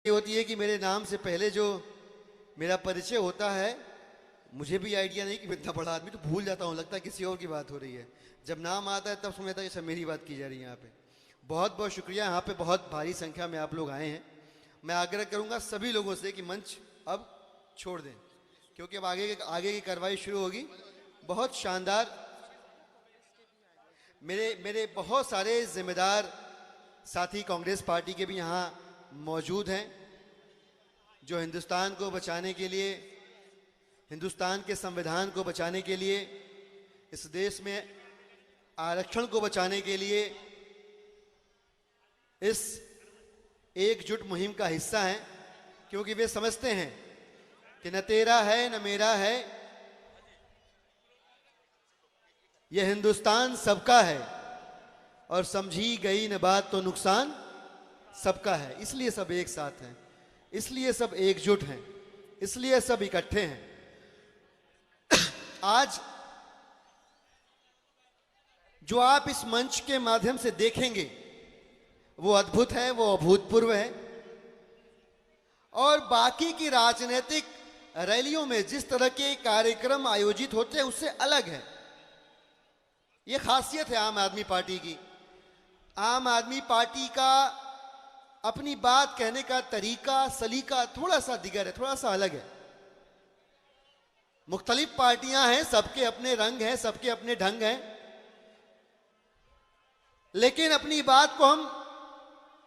होती है कि मेरे नाम से पहले जो मेरा परिचय होता है, मुझे भी आइडिया नहीं कि मैं इतना बड़ा आदमी, तो भूल जाता हूँ, लगता है किसी और की बात हो रही है। जब नाम आता है तब समझ आता है कि मेरी बात की जा रही है। यहाँ पे बहुत बहुत शुक्रिया, यहाँ पे बहुत भारी संख्या में आप लोग आए हैं। मैं आग्रह करूँगा सभी लोगों से कि मंच अब छोड़ दें, क्योंकि अब आगे की कार्रवाई शुरू होगी। बहुत शानदार, मेरे बहुत सारे जिम्मेदार साथी कांग्रेस पार्टी के भी यहाँ मौजूद हैं, जो हिंदुस्तान को बचाने के लिए, हिंदुस्तान के संविधान को बचाने के लिए, इस देश में आरक्षण को बचाने के लिए इस एकजुट मुहिम का हिस्सा हैं, क्योंकि वे समझते हैं कि न तेरा है न मेरा है, यह हिंदुस्तान सबका है और समझी गई न बात तो नुकसान सबका है। इसलिए सब एक साथ हैं, इसलिए सब एकजुट हैं, इसलिए सब इकट्ठे हैं। आज जो आप इस मंच के माध्यम से देखेंगे वो अद्भुत है, वो अभूतपूर्व है। और बाकी की राजनीतिक रैलियों में जिस तरह के कार्यक्रम आयोजित होते हैं उससे अलग है। ये खासियत है आम आदमी पार्टी की। आम आदमी पार्टी का अपनी बात कहने का तरीका, सलीका थोड़ा सा दिगर है, थोड़ा सा अलग है। मुख्तलिफ पार्टियां हैं, सबके अपने रंग हैं, सबके अपने ढंग हैं, लेकिन अपनी बात को हम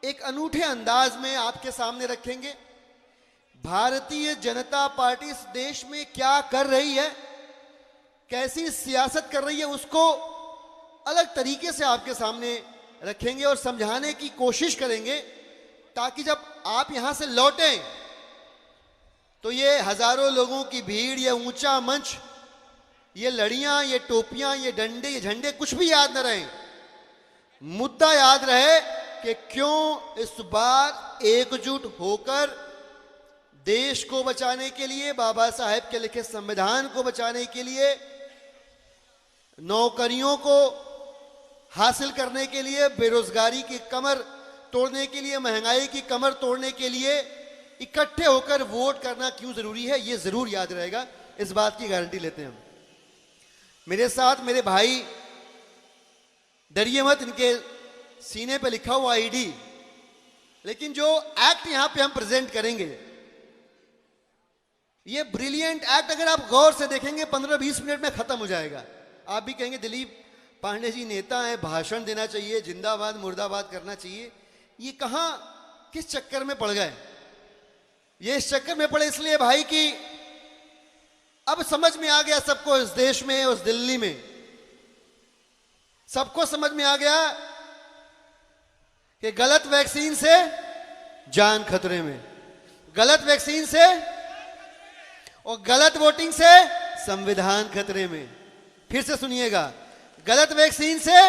एक अनूठे अंदाज में आपके सामने रखेंगे। भारतीय जनता पार्टी इस देश में क्या कर रही है, कैसी सियासत कर रही है, उसको अलग तरीके से आपके सामने रखेंगे और समझाने की कोशिश करेंगे, ताकि जब आप यहां से लौटें तो ये हजारों लोगों की भीड़, ये ऊंचा मंच, ये लड़ियां, ये टोपियां, ये डंडे, ये झंडे कुछ भी याद न रहे। मुद्दा याद रहे कि क्यों इस बार एकजुट होकर देश को बचाने के लिए, बाबा साहेब के लिखे संविधान को बचाने के लिए, नौकरियों को हासिल करने के लिए, बेरोजगारी की कमर तोड़ने के लिए, महंगाई की कमर तोड़ने के लिए इकट्ठे होकर वोट करना क्यों जरूरी है, ये जरूर याद रहेगा। इस बात की गारंटी लेते हैं हम। मेरे साथ मेरे भाई, डरिए मत, इनके सीने पे लिखा हुआ आईडी, लेकिन जो एक्ट यहां पे हम प्रेजेंट करेंगे, ये ब्रिलियंट एक्ट अगर आप गौर से देखेंगे 15-20 मिनट में खत्म हो जाएगा। आप भी कहेंगे दिलीप पांडे जी नेता हैं, भाषण देना चाहिए, जिंदाबाद मुर्दाबाद करना चाहिए। ये कहां किस चक्कर में पड़ गए? ये इस चक्कर में पड़े इसलिए भाई कि अब समझ में आ गया सबको, इस देश में, उस दिल्ली में सबको समझ में आ गया कि गलत वैक्सीन से जान खतरे में, गलत वैक्सीन से और गलत वोटिंग से संविधान खतरे में। फिर से सुनिएगा, गलत वैक्सीन से,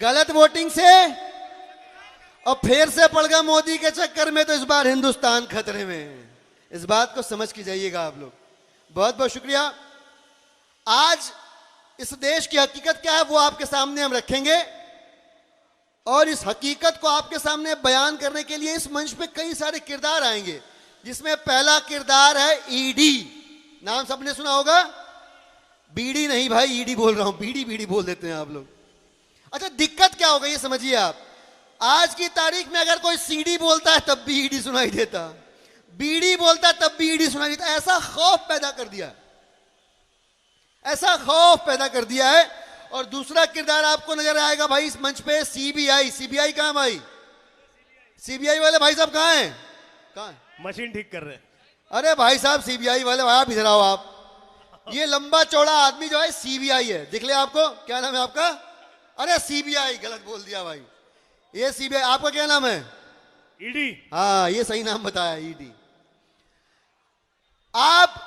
गलत वोटिंग से और फिर से पड़ गया मोदी के चक्कर में, तो इस बार हिंदुस्तान खतरे में। इस बात को समझ के जाइएगा आप लोग। बहुत बहुत शुक्रिया। आज इस देश की हकीकत क्या है वो आपके सामने हम रखेंगे, और इस हकीकत को आपके सामने बयान करने के लिए इस मंच पे कई सारे किरदार आएंगे, जिसमें पहला किरदार है ईडी। नाम सबने सुना होगा। बीडी नहीं भाई, ईडी बोल रहा हूं, बीडी बीडी बोल देते हैं आप लोग। अच्छा, दिक्कत क्या होगा ये समझिए आप। आज की तारीख में अगर कोई सीडी बोलता है तब भी ईडी सुनाई देता, बीडी बोलता है तब भी ईडी सुनाई देता। ऐसा खौफ पैदा कर दिया, ऐसा खौफ पैदा कर दिया है। और दूसरा किरदार आपको नजर आएगा भाई इस मंच पे, सीबीआई। सीबीआई कहां भाई? सीबीआई वाले भाई साहब कहां हैं? कहां है? मशीन ठीक कर रहे हैं। अरे भाई साहब सीबीआई वाले, आप इधर आओ। आप ये लंबा चौड़ा आदमी जो है सीबीआई है, दिख ले आपको? क्या नाम है आपका? अरे सीबीआई, गलत बोल दिया भाई, ये सीबीआई। आपका क्या नाम है? ईडी। हाँ, ये सही नाम बताया, ईडी। आप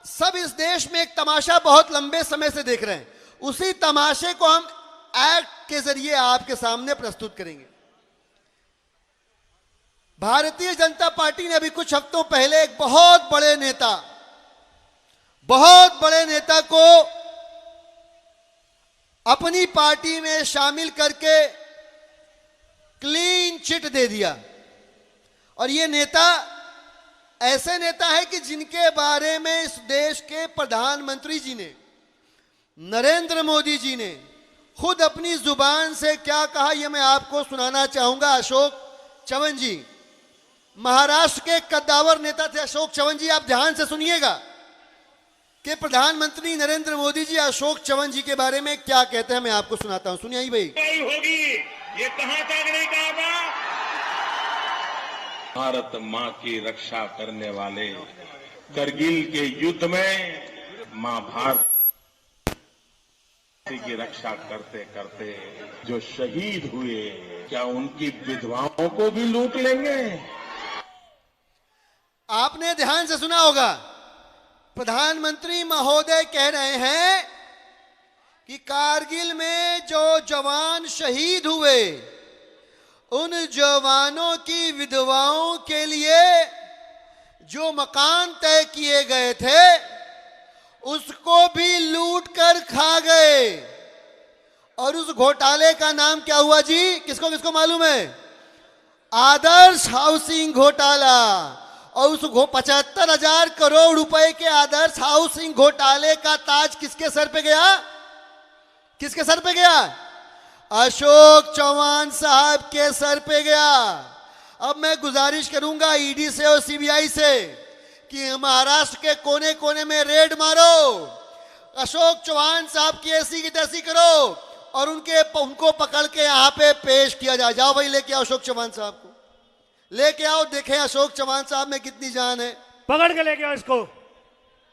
सब इस देश में एक तमाशा बहुत लंबे समय से देख रहे हैं, उसी तमाशे को हम एक्ट के जरिए आपके सामने प्रस्तुत करेंगे। भारतीय जनता पार्टी ने अभी कुछ हफ्तों पहले एक बहुत बड़े नेता को अपनी पार्टी में शामिल करके क्लीन चिट दे दिया। और ये नेता ऐसे नेता है कि जिनके बारे में इस देश के प्रधानमंत्री जी ने, नरेंद्र मोदी जी ने खुद अपनी जुबान से क्या कहा, यह मैं आपको सुनाना चाहूंगा। अशोक चव्हाण जी महाराष्ट्र के कद्दावर नेता थे। अशोक चव्हाण जी, आप ध्यान से सुनिएगा कि प्रधानमंत्री नरेंद्र मोदी जी अशोक चव्हाण जी के बारे में क्या कहते हैं। मैं आपको सुनाता हूं, सुनिए भाई। होगी ये कहां तक नहीं कहा था। भारत मां की रक्षा करने वाले करगिल के युद्ध में मां भारत की रक्षा करते करते जो शहीद हुए, क्या उनकी विधवाओं को भी लूट लेंगे? आपने ध्यान से सुना होगा, प्रधानमंत्री महोदय कह रहे हैं कि कारगिल में जो जवान शहीद हुए, उन जवानों की विधवाओं के लिए जो मकान तय किए गए थे उसको भी लूट कर खा गए। और उस घोटाले का नाम क्या हुआ जी? किसको किसको मालूम है? आदर्श हाउसिंग घोटाला। और उस 75,000 करोड़ रुपए के आदर्श हाउसिंग घोटाले का ताज किसके सर पे गया? किसके सर पे गया? अशोक चव्हाण साहब के सर पे गया। अब मैं गुजारिश करूंगा ईडी से और सीबीआई से कि महाराष्ट्र के कोने कोने में रेड मारो, अशोक चव्हाण साहब की ऐसी की तैसी करो और उनको पकड़ के यहां पे पेश किया जाए। जाओ भाई, लेके आओ अशोक चव्हाण साहब को, लेके आओ, देखें अशोक चव्हाण साहब में कितनी जान है। पकड़ के लेके आओ इसको।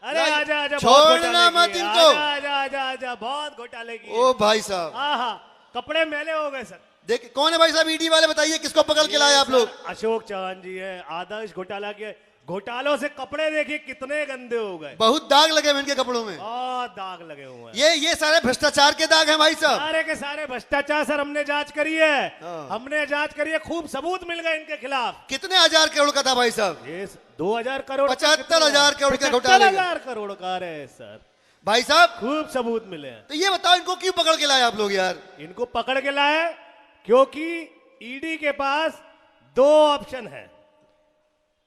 अरे आजा आजा, छोड़ना मत इनको। आजा आजा आजा, बहुत घोटाले की। ओ भाई साहब, हाँ, कपड़े मैले हो गए सर। देख कौन है भाई साहब? ईडी वाले बताइए, किसको पकड़ के लाए आप लोग? अशोक चव्हाण जी है। आदर्श घोटाला के घोटालों से कपड़े देखिए कितने गंदे हो गए। बहुत दाग लगे हैं इनके कपड़ों में, बहुत दाग लगे हुए हैं। ये सारे भ्रष्टाचार के दाग हैं भाई साहब। सारे के सारे भ्रष्टाचार सर, हमने जांच करी है। हाँ। हमने जांच करी है, खूब सबूत मिल गए इनके खिलाफ। कितने हजार करोड़ का था भाई साहब? ये 2,000 करोड़, 75,000 करोड़ का घोटाला। 75,000 करोड़ का है सर भाई साहब। खूब सबूत मिले हैं। तो ये बताओ इनको क्यों पकड़ के लाए आप लोग यार? इनको पकड़ के लाए क्योंकि ईडी के पास दो ऑप्शन है।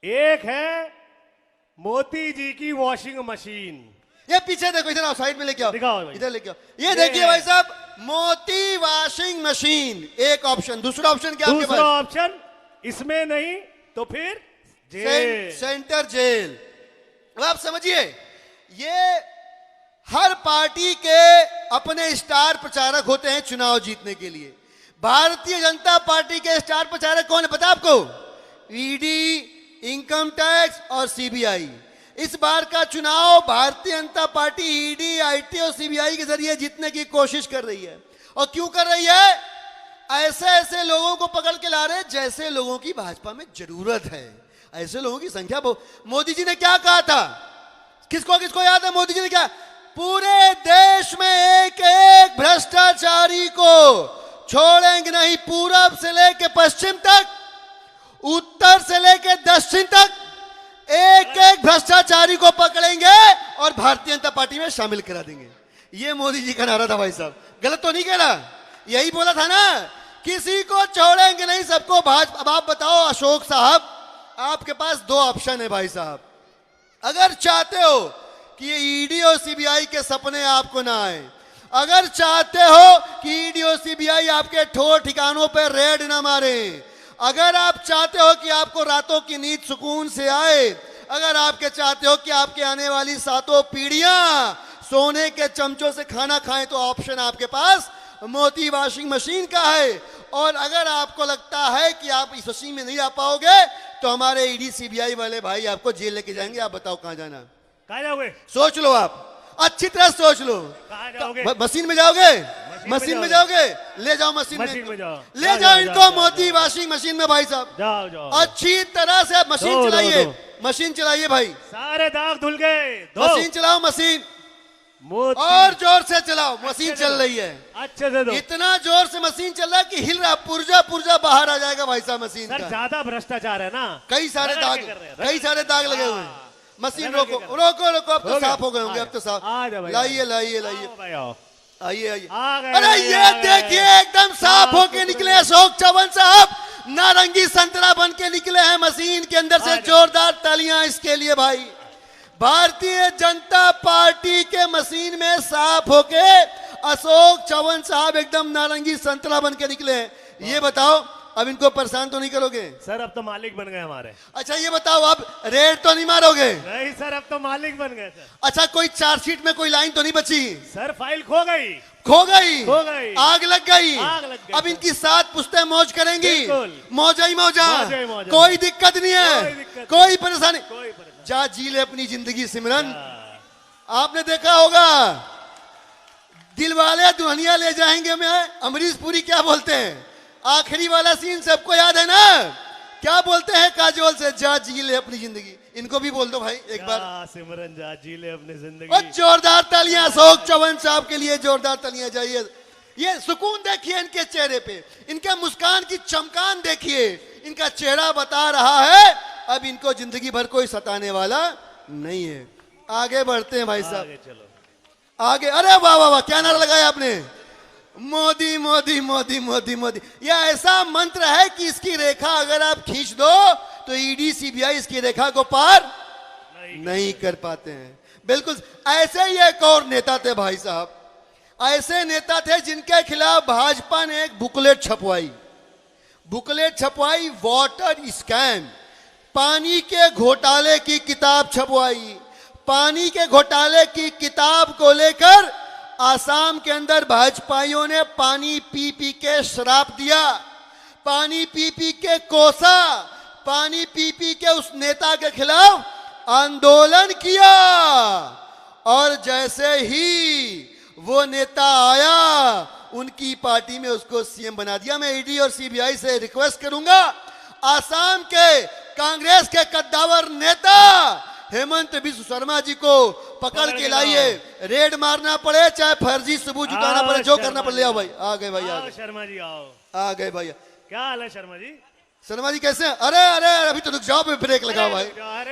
एक है मोती जी की वॉशिंग मशीन। ये पीछे देखो, इधर आओ, साइड में लेके आओ, दिखाओ भाई। इधर लेके आओ। ये देखिए भाई साहब, मोती वॉशिंग मशीन एक ऑप्शन। दूसरा ऑप्शन क्या आपके दूसरा पास? ऑप्शन इसमें नहीं तो फिर जेल। Centre jail. अब आप समझिए, ये हर पार्टी के अपने स्टार प्रचारक होते हैं चुनाव जीतने के लिए। भारतीय जनता पार्टी के स्टार प्रचारक कौन है पता आपको? ईडी, इनकम टैक्स और सीबीआई। इस बार का चुनाव Bharatiya Janata party ED, IT और सीबीआई के जरिए जीतने की कोशिश कर रही है। और क्यों कर रही है? ऐसे ऐसे लोगों को पकड़ के ला रहे जैसे लोगों की भाजपा में जरूरत है। ऐसे लोगों की संख्या मोदी जी ने क्या कहा था? किसको किसको याद है मोदी जी ने क्या? पूरे देश में एक एक भ्रष्टाचारी को छोड़ेंगे नहीं। पूरब से लेकर पश्चिम तक, उत्तर से लेकर दक्षिण तक एक एक भ्रष्टाचारी को पकड़ेंगे और भारतीय जनता पार्टी में शामिल करा देंगे। ये मोदी जी का नारा था भाई साहब। गलत तो नहीं कह रहा, यही बोला था ना, किसी को छोड़ेंगे नहीं, सबको भाजपा। अब आप बताओ अशोक साहब, आपके पास दो ऑप्शन है भाई साहब। अगर चाहते हो कि ये ईडी और सीबीआई के सपने आपको ना आए, अगर चाहते हो कि ईडी और सीबीआई आपके ठोर ठिकानों पर रेड ना मारे, अगर आप चाहते हो कि आपको रातों की नींद सुकून से आए, अगर आपके चाहते हो कि आपके आने वाली सातों पीढ़ियां सोने के चमचों से खाना खाएं, तो ऑप्शन आपके पास मोती वॉशिंग मशीन का है। और अगर आपको लगता है कि आप इस मशीन में नहीं आ पाओगे, तो हमारे ईडी सीबीआई वाले भाई आपको जेल लेके जाएंगे। आप बताओ कहां जाना? कहां जाओगे? सोच लो, आप अच्छी तरह सोच लो। कहां जाओगे? मशीन में जाओगे? मशीन में जाओगे? ले जाओ मशीन में जाओ। ले जाओ इनको मोती वॉशिंग मशीन में भाई साहब। जाओ जाओ, अच्छी तरह से आप मशीन चलाइए, मशीन चलाइए भाई। सारे दाग धुल गए। मशीन चलाओ, मशीन और जोर से चलाओ। मशीन चल रही है, अच्छे से दो। इतना जोर से मशीन चल रहा है कि हिल रहा, पुर्जा पुर्जा बाहर आ जाएगा भाई साहब मशीन सर का। ज्यादा भ्रष्टाचार है ना, कई सारे दाग, कई सारे दाग लगे हुए हैं। मशीन रगड़ रोको के रोको रोको, अब तो हो गया। साफ हो गए होंगे, अब तो साफ। आ जाओ भाई, लाइए लाइए लाइए, आओ भाई, आओ। आइए आइए। आ गए, अरे आ ये गए, देखिए एकदम साफ होके निकले अशोक चव्हाण साहब। नारंगी संतरा बन के निकले हैं मशीन के अंदर से। जोरदार तालियां इसके लिए भाई। भारतीय जनता पार्टी के मशीन में साफ होके अशोक चौहान साहब एकदम नारंगी संतरा बन के निकले हैं। ये बताओ अब इनको परेशान तो नहीं करोगे? सर अब तो मालिक बन गए हमारे। अच्छा ये बताओ अब रेड तो नहीं मारोगे? नहीं सर अब तो मालिक बन गए सर। अच्छा कोई चार्जशीट में कोई लाइन तो नहीं बची? सर फाइल खो गई। खो गई, खो गई। आग लग गई। आग लग गई। अब इनकी 7 पुश्तें मौज करेंगी। बिल्कुल। मौजा ही मौजा, मौजा ही मौजा। कोई दिक्कत नहीं है, कोई दिक्कत कोई परेशानी। कोई परेशानी। जा जी ले अपनी जिंदगी सिमरन। आपने देखा होगा दिल वाले दुल्हनिया ले जाएंगे में अमरीश पुरी क्या बोलते हैं? आखिरी वाला सीन सबको याद है ना? क्या बोलते हैं काजोल से? जा जी ले अपनी जिंदगी। इनको भी बोल दो भाई एक बार। सिमरन जा जी ले अपनी और जिंदगी। जोरदार तालियां अशोक चौहान साहब के लिए, जोरदार तालियां जाइए। ये सुकून देखिए इनके चेहरे पे, इनके मुस्कान की चमकान देखिए। इनका चेहरा बता रहा है अब इनको जिंदगी भर कोई सताने वाला नहीं है। आगे बढ़ते हैं भाई साहब, आगे चलो। आगे। अरे वाह वाह वाह, क्या नारा लगाया आपने? मोदी मोदी मोदी मोदी मोदी। यह ऐसा मंत्र है कि इसकी रेखा अगर आप खींच दो तो ईडी सीबीआई इसकी रेखा को पार नहीं कर पाते हैं। बिल्कुल ऐसे ही एक और नेता थे भाई साहब, ऐसे नेता थे जिनके खिलाफ भाजपा ने एक बुकलेट छपवाई। बुकलेट छपवाई, वाटर स्कैम, पानी के घोटाले की किताब छपवाई। पानी के घोटाले की किताब को लेकर आसाम के अंदर भाजपाइयों ने पानी पी पी के शराब दिया, पानी पी पी के कोसा, पानी पी पी के उस नेता के खिलाफ आंदोलन किया। और जैसे ही वो नेता आया उनकी पार्टी में उसको सीएम बना दिया। मैं ईडी और सीबीआई से रिक्वेस्ट करूंगा आसाम के कांग्रेस के कद्दावर नेता हेमंत बिस्व शर्मा जी को पकड़ के लाइए। रेड मारना पड़े चाहे फर्जी सबूत जुटाना पड़े, जो करना पड़े। आओ भाई, आ गए भाई, आ गए शर्मा जी, आओ। आ गए भैया। क्या हाल है शर्मा जी? शर्मा जी कैसे हैं? अरे अरे अभी तो रुक जाओ, ब्रेक लगाओ भाई।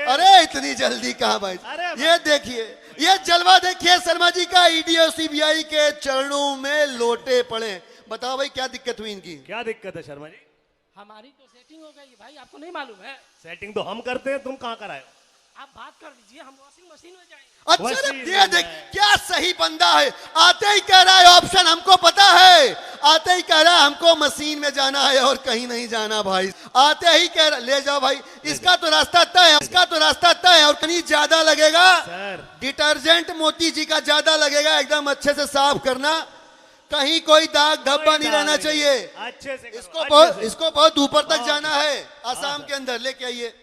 अरे इतनी जल्दी कहाँ भाई? ये देखिए, ये जलवा देखिए शर्मा जी का। ईडी और सीबीआई के चरणों में लोटे पड़े। बताओ भाई क्या दिक्कत हुई इनकी? क्या दिक्कत है शर्मा जी? हमारी तो सेटिंग हो गई भाई, आपको नहीं मालूम है? सेटिंग तो हम करते हैं, तुम कहाँ कराए? आप बात कर दीजिए, हम वॉशिंग मशीन में जाएंगे। अच्छा ये देख क्या सही बंदा है। आते ही कह रहा है ऑप्शन हमको पता है, आते ही कह रहा है हमको मशीन में जाना है और कहीं नहीं जाना भाई। आते ही कह रहा ले जाओ भाई, इसका तो रास्ता तय है, इसका तो रास्ता तय है। और कहीं ज्यादा लगेगा सर, डिटर्जेंट मोती जी का ज्यादा लगेगा। एकदम अच्छे से साफ करना, कहीं कोई दाग धब्बा नहीं रहना चाहिए। अच्छे से इसको बहुत ऊपर तक जाना है आसाम के अंदर। लेके आइए,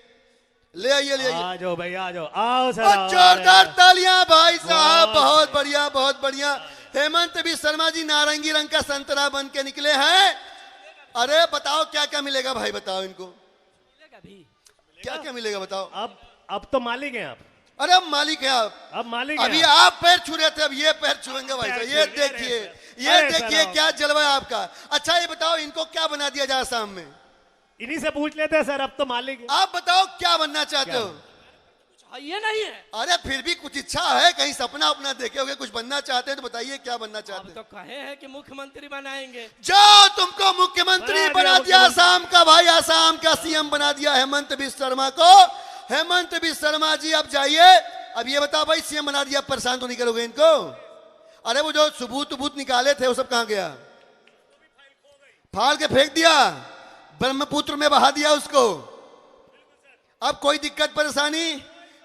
ले आइए, ले आइए। आ जाओ भाई, आ जाओ, आओ सर। जोरदार तालियां भाई साहब, बहुत बढ़िया, बहुत बढ़िया। हेमंत बिस्व शर्मा जी नारंगी रंग का संतरा बन के निकले हैं। अरे बताओ क्या क्या मिलेगा भाई, बताओ इनको क्या क्या मिलेगा बताओ। अब तो मालिक हैं आप। अरे अब मालिक है आप, अब मालिक हैं अभी आप। आप पैर छू रहे थे, अब ये पैर छुएंगे भाई साहब। ये देखिए, ये देखिए क्या जलवा है आपका। अच्छा ये बताओ इनको क्या बना दिया जाए आसाम में? इन्हीं से पूछ लेते हैं सर, अब तो मालिक है। आप बताओ क्या बनना चाहते हो? ये नहीं है। अरे फिर भी कुछ इच्छा है, कहीं सपना अपना देखे होगे, कुछ बनना चाहते हैं तो बताइए क्या बनना चाहते हैं? तो कहे हैं कि मुख्यमंत्री बनाएंगे। जाओ, तुमको मुख्यमंत्री बना दिया आसाम का भाई, आसाम का सीएम बना दिया हेमंत बिस्व शर्मा को। हेमंत बिस्व शर्मा जी अब जाइए। अब ये बताओ भाई सीएम बना दिया, परेशान तो नहीं करोगे इनको? अरे वो जो सबूत निकाले थे वो सब कहां गया? फाड़ के फेंक दिया, ब्रह्मपुत्र में बहा दिया उसको। अब कोई दिक्कत परेशानी,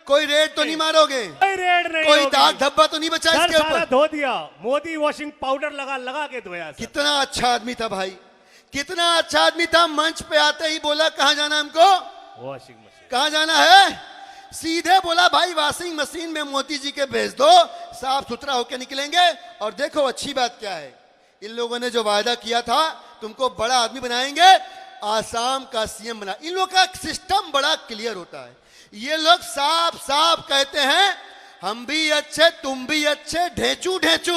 कोई रेड तो नहीं मारोगे? कोई रेड नहीं, कोई दाग धब्बा तो नहीं बचा सर, इसके सारा ऊपर? धो दिया, मोदी वॉशिंग पाउडर लगा के धोया सर। कितना अच्छा आदमी था भाई, कितना अच्छा आदमी था। मंच पे आते ही बोला कहां जाना हमको? Washing machine. कहां जाना है? सीधे बोला भाई वॉशिंग मशीन में मोती जी के भेज दो, साफ सुथरा होके निकलेंगे। और देखो अच्छी बात क्या है, इन लोगों ने जो वायदा किया था तुमको बड़ा आदमी बनाएंगे, आसाम का सीएम बना। इन लोगों का सिस्टम बड़ा क्लियर होता है। ये लोग साफ साफ कहते हैं हम भी अच्छे, तुम भी अच्छे, ढेंचू ढेंचू,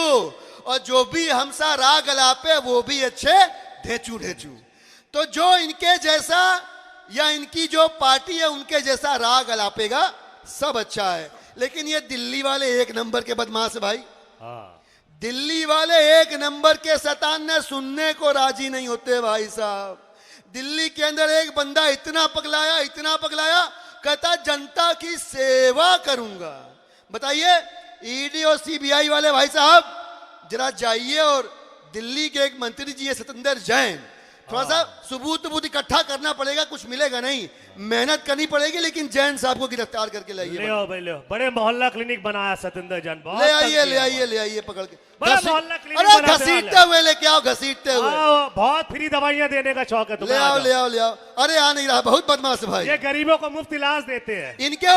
और जो भी हमसा राग अलापे वो भी अच्छे, ढेंचू ढेंचू। तो जो इनके जैसा या इनकी जो पार्टी है उनके जैसा राग अलापेगा सब अच्छा है। लेकिन ये दिल्ली वाले एक नंबर के बदमाश है भाई। हाँ, दिल्ली वाले एक नंबर के शैतान ने सुनने को राजी नहीं होते भाई साहब। दिल्ली के अंदर एक बंदा इतना पगलाया, कहता जनता की सेवा करूंगा। बताइए, ईडी और सीबीआई वाले भाई साहब जरा जाइए और दिल्ली के एक मंत्री जी है सतेंद्र जैन, थोड़ा सा सबूत इकट्ठा करना पड़ेगा, कुछ मिलेगा नहीं, मेहनत करनी पड़ेगी, लेकिन जैन साहब को गिरफ्तार करके ले लाइए। आओ भाई, ले आओ। बड़े मोहल्ला क्लिनिक बनाया सतेंद्र जैन, बहुत ले तंग आइए किया। पकड़ के। बड़ा मोहल्ला क्लिनिक अरे बनाते घसीटते हुए लेके आओ, घसीटते हुए बहुत फ्री दवाइयां देने का शौक है ले तुम्हें। आओ ले आओ ले आओ। अरे आ नहीं रहा, बहुत बदमाश है भाई। ये गरीबों को मुफ्त इलाज देते हैं। इनके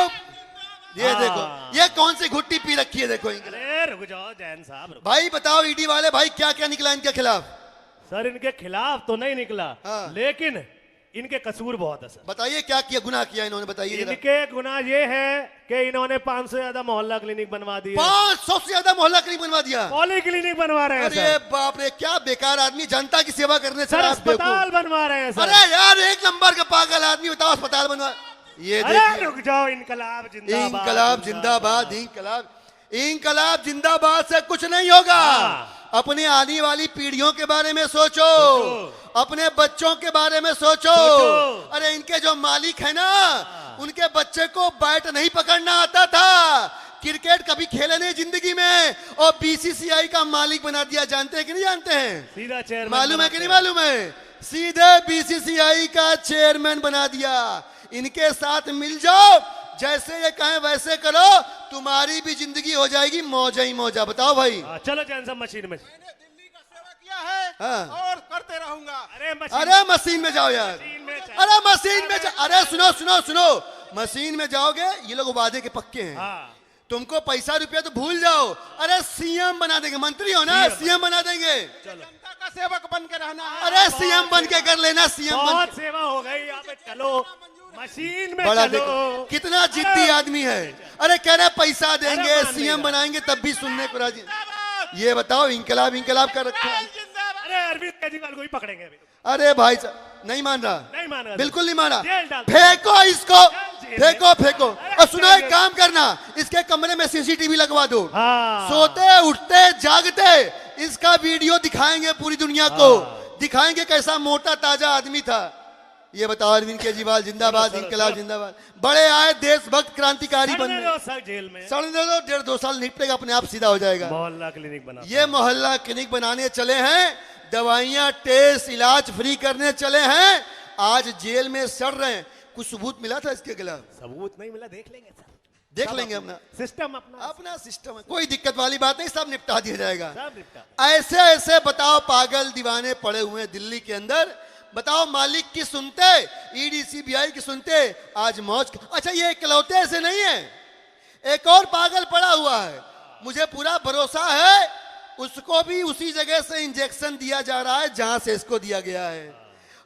ये हाँ। देखो, ये कौन सी घुट्टी पी रखी है, देखो इनके। अरे रुक जाओ जैन साहब, रुक। भाई बताओ, ईडी वाले भाई क्या क्या निकला इनके खिलाफ? सर इनके खिलाफ तो नहीं निकला, हाँ। लेकिन इनके कसूर बहुत है सर। बताइए क्या किया, गुनाह किया इन्होंने, बताइए जरा। इनके गुनाह ये है कि इन्होंने 500 से ज्यादा मोहल्ला क्लिनिक बनवा दिए, 500 से ज्यादा मोहल्ला क्लिनिक बनवा दिया। पॉली क्लिनिक बनवा रहे हैं अरे सर। बाप रे, क्या बेकार आदमी, जनता की सेवा करने से सर आप बेवकूफ। अस्पताल बनवा रहे हैं सर। अरे यार, एक नंबर का पागल आदमी, बताओ अस्पताल बनवा। ये अरे देखिए, रुक जाओ, इनकलाब जिंदाबाद, इंकलाब जिंदाबाद, इंकलाब जिंदाबाद से कुछ नहीं होगा। हाँ। अपने आने वाली पीढ़ियों के बारे में सोचो, अपने बच्चों के बारे में सोचो। अरे इनके जो मालिक है ना, उनके बच्चे को बैट नहीं पकड़ना आता था, क्रिकेट कभी खेले नहीं जिंदगी में, और बीसीसीआई का मालिक बना दिया। जानते हैं कि नहीं जानते हैं? सीधा चेयरमैन मालूम है कि नहीं मालूम है? सीधे बीसीसीआई का चेयरमैन बना दिया। इनके साथ मिल जाओ, जैसे ये कहें वैसे करो, तुम्हारी भी जिंदगी हो जाएगी मौजा ही मौजा। बताओ भाई। चलो जैन साहब मशीन में। मैंने दिल्ली का सेवा किया है हाँ। और करते रहूंगा। अरे मशीन में जाओ यार, मशीन में जाओ। अरे मशीन में जाओ। अरे सुनो, मशीन में जाओगे, ये लोग वादे के पक्के हैं। हाँ। तुमको पैसा रुपया तो भूल जाओ, अरे सीएम बना देंगे। मंत्री हो ना, सीएम बना देंगे। जनता का सेवक बन के रहना है। अरे सीएम बन के कर लेना, सीएम बन बहुत सेवा हो गई, यहाँ पे चलो मशीन में बड़ा चलो। देखो कितना जिद्दी आदमी है। अरे कह रहे पैसा देंगे, अरे मान सीएम लेगा। बनाएंगे, तब भी सुनने को राजी। ये बताओ, इंकलाब कर रखा है। अरे अरविंद केजरीवाल को ही पकड़ेंगे अभी। अरे भाई साहब, नहीं मान रहा, नहीं मान रहा, बिल्कुल नहीं माना। जेल डाल। फेंको इसको, जेल में। फेंको। और सुनो, एक काम करना, इसके कमरे में सीसीटीवी लगवा दो। हाँ। सोते उठते जागते इसका वीडियो दिखाएंगे पूरी दुनिया को, दिखाएंगे कैसा मोटा ताजा आदमी था। ये बताओ, अरविंद केजरीवाल जिंदाबाद, इंकलाब जिंदाबाद। बड़े आए देशभक्त क्रांतिकारी सड़ने बनने। दो सर जेल में। सड़ने दो, 1.5-2 साल निपटेगा, अपने आप सीधा हो जाएगा। मोहल्ला क्लिनिक बना। ये मोहल्ला क्लिनिक बनाने चले हैं, दवाइयां टेस्ट इलाज फ्री करने चले हैं, आज जेल में सड़ रहे हैं। कुछ सबूत मिला था इसके खिलाफ? सबूत नहीं मिला, देख लेंगे सर, देख लेंगे अपना सिस्टम अपना अपना सिस्टम है, कोई दिक्कत वाली बात नहीं, सब निपटा दिया जाएगा। सब निपटा। ऐसे ऐसे बताओ पागल दीवाने पड़े हुए हैं दिल्ली के अंदर। बताओ, मालिक की सुनते, ईडी सीबीआई की सुनते, आज मौज। अच्छा, ये इकलौते ऐसे नहीं है, एक और पागल पड़ा हुआ है, मुझे पूरा भरोसा है, उसको भी उसी जगह से इंजेक्शन दिया जा रहा है जहां से इसको दिया गया है।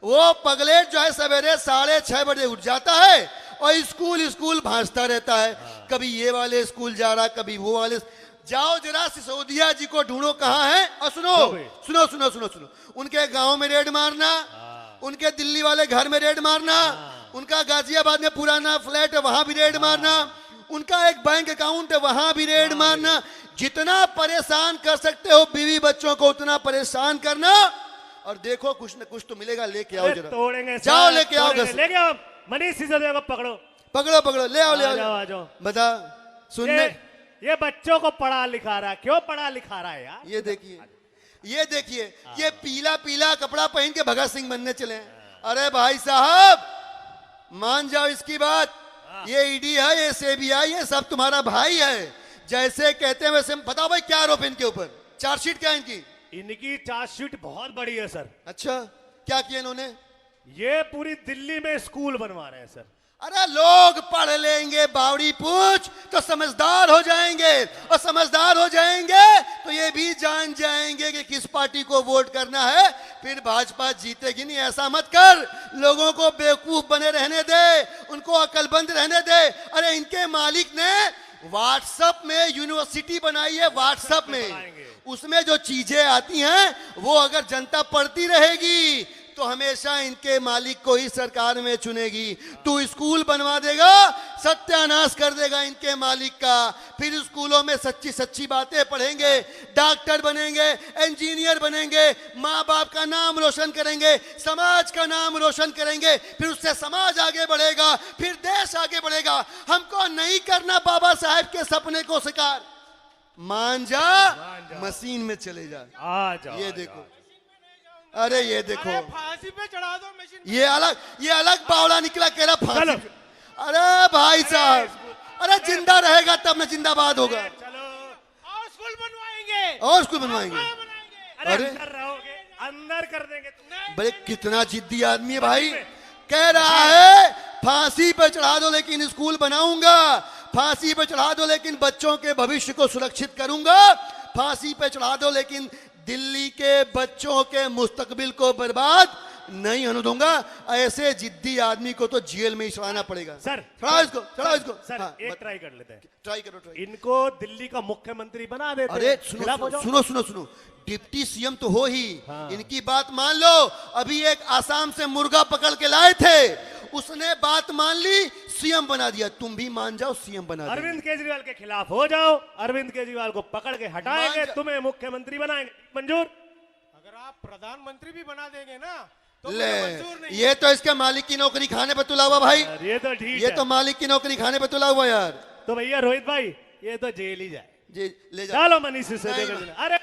वो पगलेट जो है सवेरे 6:30 बजे उठ जाता है और स्कूल भांजता रहता है, कभी ये वाले स्कूल जा रहा, कभी वो वाले। जाओ जरा सिसोदिया जी को ढूंढो कहाँ है। और सुनो, उनके गांव में रेड मारना, उनके दिल्ली वाले घर में रेड मारना, उनका गाजियाबाद में पुराना फ्लैट है वहां भी रेड मारना, उनका एक बैंक अकाउंट है वहां भी रेड मारना। जितना परेशान कर सकते हो बीवी बच्चों को, उतना परेशान करना, और देखो कुछ न कुछ तो मिलेगा। लेके आओ जरा, तोड़ेंगे जाओ लेके आओ, लेके आओ। मनीष सिसोदिया को पकड़ो, पकड़ो, ले आओ आ जाओ। बता, सुनने। ये बच्चों को पढ़ा लिखा रहा है, क्यों पढ़ा लिखा रहा है यार? ये देखिए, ये पीला कपड़ा पहन के भगत सिंह बनने चले हैं। अरे भाई साहब, मान जाओ इसकी बात, ये ईडी है, ये सीबीआई है, सब तुम्हारा भाई है, जैसे कहते हैं वैसे। बताओ भाई, क्या आरोप है इनके ऊपर? चार्जशीट क्या है इनकी? इनकी चार्जशीट बहुत बड़ी है सर। अच्छा, क्या किया इन्होंने? ये पूरी दिल्ली में स्कूल बनवा रहे हैं सर। अरे लोग पढ़ लेंगे बावड़ी पूछ तो समझदार हो जाएंगे, और समझदार हो जाएंगे तो ये भी जान जाएंगे कि किस पार्टी को वोट करना है, फिर भाजपा जीतेगी नहीं। ऐसा मत कर, लोगों को बेवकूफ बने रहने दे, उनको अकलबंद रहने दे। अरे इनके मालिक ने व्हाट्सएप में यूनिवर्सिटी बनाई है, व्हाट्सएप में, उसमें जो चीजें आती हैं वो अगर जनता पढ़ती रहेगी तो हमेशा इनके मालिक को ही सरकार में चुनेगी। तू स्कूल बनवा देगा, सत्यानाश सत्यानाश कर देगा इनके मालिक का। फिर स्कूलों में सच्ची सच्ची बातें पढ़ेंगे, डॉक्टर बनेंगे, इंजीनियर बनेंगे, माँ बाप का नाम रोशन करेंगे, समाज का नाम रोशन करेंगे, फिर उससे समाज आगे बढ़ेगा, फिर देश आगे बढ़ेगा। हमको नहीं करना बाबा साहेब के सपने को साकार। मान जा, मशीन में चले जा। आ जाओ, ये आ देखो, जाओ। अरे ये देखो, अरे फांसी पे चढ़ा दो मशीन। ये अलग बावला निकला, कह रहा फांसी। चलो। अरे भाई साहब, अरे जिंदा रहेगा तब न जिंदाबाद होगा। चलो, और स्कूल बनवाएंगे, और स्कूल बनवाएंगे। बनाएंगे। अरे अरे। अंदर रहोगे, अंदर कर देंगे तुम। बड़े कितना जिद्दी आदमी है भाई। कह रहा है फांसी पे चढ़ा दो लेकिन स्कूल बनाऊंगा, फांसी पे चढ़ा दो लेकिन बच्चों के भविष्य को सुरक्षित करूंगा, फांसी पे चढ़ा दो लेकिन दिल्ली के बच्चों के मुस्तकबिल को बर्बाद नहीं होने दूंगा। ऐसे जिद्दी आदमी को तो जेल में ही चढ़ाना पड़ेगा। सर, चढ़ाओ इसको, चढ़ाओ इसको। सर, हाँ, एक ट्राई कर लेते हैं। ट्राई करो, ट्राई। इनको दिल्ली का मुख्यमंत्री बना देते अरे हैं। सुनो खिलाफ हो सुनो जाओ। सुनो सुनो सुनो, डिप्टी सीएम तो हो ही। हाँ। इनकी बात मान लो। अभी एक आसाम से मुर्गा पकड़ के लाए थे, उसने बात मान ली, सीएम बना दिया। तुम भी मान जाओ, सीएम बना दिया। अरविंद केजरीवाल के खिलाफ हो जाओ, अरविंद केजरीवाल को पकड़ के हटाएंगे, मान जा- तुम्हें मुख्यमंत्री बनाएंगे। मंजूर? अगर आप प्रधानमंत्री भी बना देंगे ना तो ले, मुझे मंजूर नहीं। ये तो इसके मालिक की नौकरी खाने पे तुला हुआ भाई। यार, ये तो ठीक ये है। तो मालिक की नौकरी खाने पे तुला हुआ यार। तो भैया रोहित भाई, ये तो जेल ही जाए। जी ले जा। चलो मनीष सिसोदिया नहीं, को जेल। अरे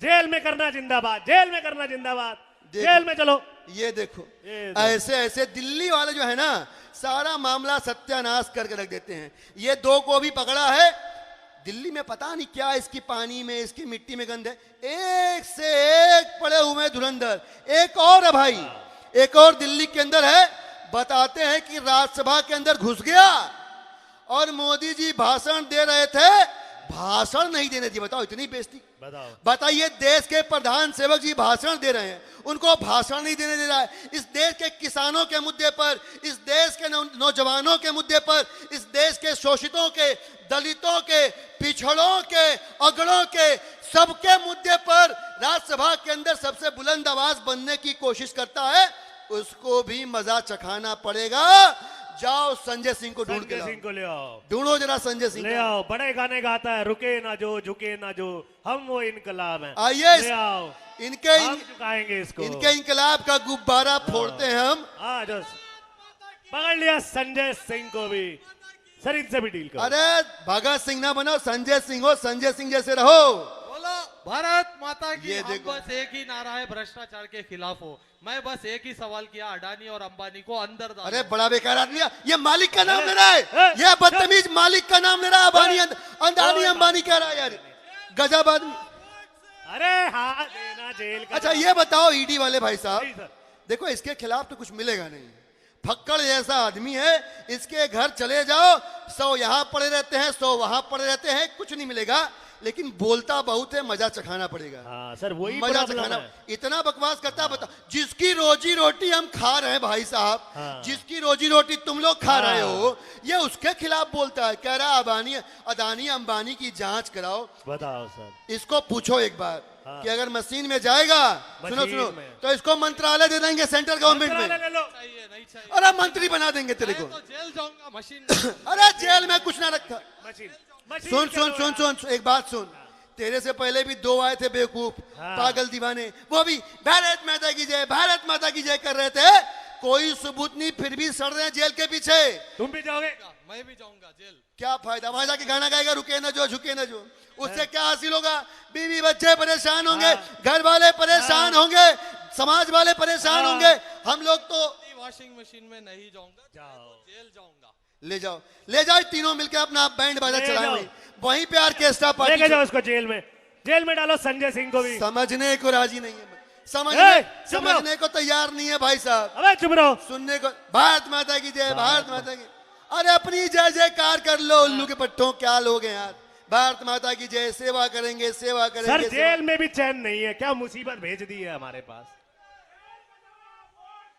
जेल में करना जिंदाबाद, जेल में करना जिंदाबाद, देखो। जेल में चलो। ये देखो, ये देखो। ऐसे ऐसे दिल्ली वाले जो है ना, सारा मामला सत्यानाश करके रख देते हैं। ये दो को भी पकड़ा है दिल्ली में, पता नहीं क्या इसकी पानी में, इसकी मिट्टी में गंध है। एक से एक पड़े हुए धुरंधर। एक और है भाई, एक और दिल्ली के अंदर है। बताते हैं कि राज्यसभा के अंदर घुस गया और मोदी जी भाषण दे रहे थे, भाषण नहीं देने दिए। बताओ, इतनी बेइज्जती। बताओ। बताइए, देश के प्रधान सेवक जी भाषण दे रहे हैं, उनको भाषण नहीं देने दे रहा है। इस देश के किसानों के मुद्दे पर, इस देश के नौजवानों के मुद्दे पर, इस देश के शोषितों के, दलितों के, पिछड़ों के, अगड़ों के, सबके मुद्दे पर राज्यसभा के अंदर सबसे बुलंद आवाज बनने की कोशिश करता है। उसको भी मजा चखाना पड़ेगा। जाओ संजय सिंह को ढूंढ के संजय लाओ। सिंह को ले आओ, ढूंढो जरा संजय सिंह ले को। आओ। बड़े गाने गाता है, रुके ना जो, झुके ना जो, हम वो इनकलाब हैं। आइए, ले आओ, इनके हम झुकाएंगे इसको। इनके इनकलाब का गुब्बारा फोड़ते हैं हम। आ जाओ, पकड़ लिया संजय सिंह को भी। सर, इनसे भी डील करो। अरे भगत सिंह ना बनो, संजय सिंह हो, संजय सिंह जैसे रहो। बोलो भारत माता की। ये हम देखो। बस एक ही नारा है, भ्रष्टाचार के खिलाफ हो। मैं बस एक ही सवाल किया, अडानी और अंबानी को अंदर डालो। अरे बड़ा बेकार आदमी है, ये मालिक का नाम ले रहा है। ए, ये बदतमीज मालिक का नाम ले रहा है। अंबानी अंबानी कह रहा है यार, गजब आदमी। अरे हाँ, देना जेल का। अच्छा ये बताओ, ईडी वाले भाई नहीं, साहब, सर। देखो इसके खिलाफ तो कुछ मिलेगा नहीं। फक्कड़ जैसा आदमी है, इसके घर चले जाओ, 100 यहां पड़े रहते हैं, 100 वहां पड़े रहते हैं, कुछ नहीं मिलेगा। लेकिन बोलता बहुत है, मजा चखाना पड़ेगा। हाँ सर, वही मजा प्रॉब्लम चखाना। है। इतना बकवास करता है। बता, जिसकी रोजी रोटी हम खा रहे हैं भाई साहब, हाँ। जिसकी रोजी रोटी तुम लोग खा हाँ। रहे हो, ये उसके खिलाफ बोलता है। कह रहा है अदानी अंबानी की जांच कराओ। बताओ सर। इसको पूछो एक बार हाँ। कि अगर मशीन में जाएगा, सुनो मशीन सुनो, में। तो इसको मंत्रालय दे देंगे, सेंट्रल गवर्नमेंट में। मंत्रालय ले लो। चाहिए नहीं चाहिए। अरे मंत्री बना देंगे तेरे मैं को। तो जेल जाऊंगा मशीन में। अरे जेल में कुछ ना रखा। मशीन, मशीन सुन चलो सुन सुन यार। सुन, एक बात सुन। तेरे से पहले भी 2 आए थे बेवकूफ, हाँ। पागल दीवाने, वो भी भारत माता की जय, भारत माता की जय कर रहे थे। कोई सबूत नहीं, फिर भी सड़ रहे हैं जेल के पीछे। तुम भी जाओगे? मैं भी जाऊंगा जेल। क्या फायदा? वहां जाके गाना गाएगा, रुके ना जो, झुके ना जो। उससे क्या हासिल होगा? बीवी बच्चे परेशान होंगे, घर वाले परेशान होंगे, समाज वाले परेशान हाँ। होंगे। हम लोग तो वॉशिंग मशीन में नहीं जाऊंगा, जाओ। जेल जाऊंगा। ले जाओ, ले जाओ, तीनों मिलकर अपना बैंड बाजा ले चलाएं, जाओ। वहीं पे ऑर्केस्ट्रा लेके पार्टी। जाओ इसको जेल में, जेल में डालो संजय सिंह को भी। समझने को राजी नहीं है, ए, चुप रहो। समझने को तैयार नहीं है भाई साहब। अबे चुप रहो। सुनने को भारत माता की जय, भारत माता की। अरे अपनी जय जयकार कर लो, उल्लू के पट्टों, क्या लोग हैं यार। भारत माता की जय, सेवा करेंगे, सेवा सर करेंगे। जेल में भी चैन नहीं है, क्या मुसीबत भेज दी है हमारे पास।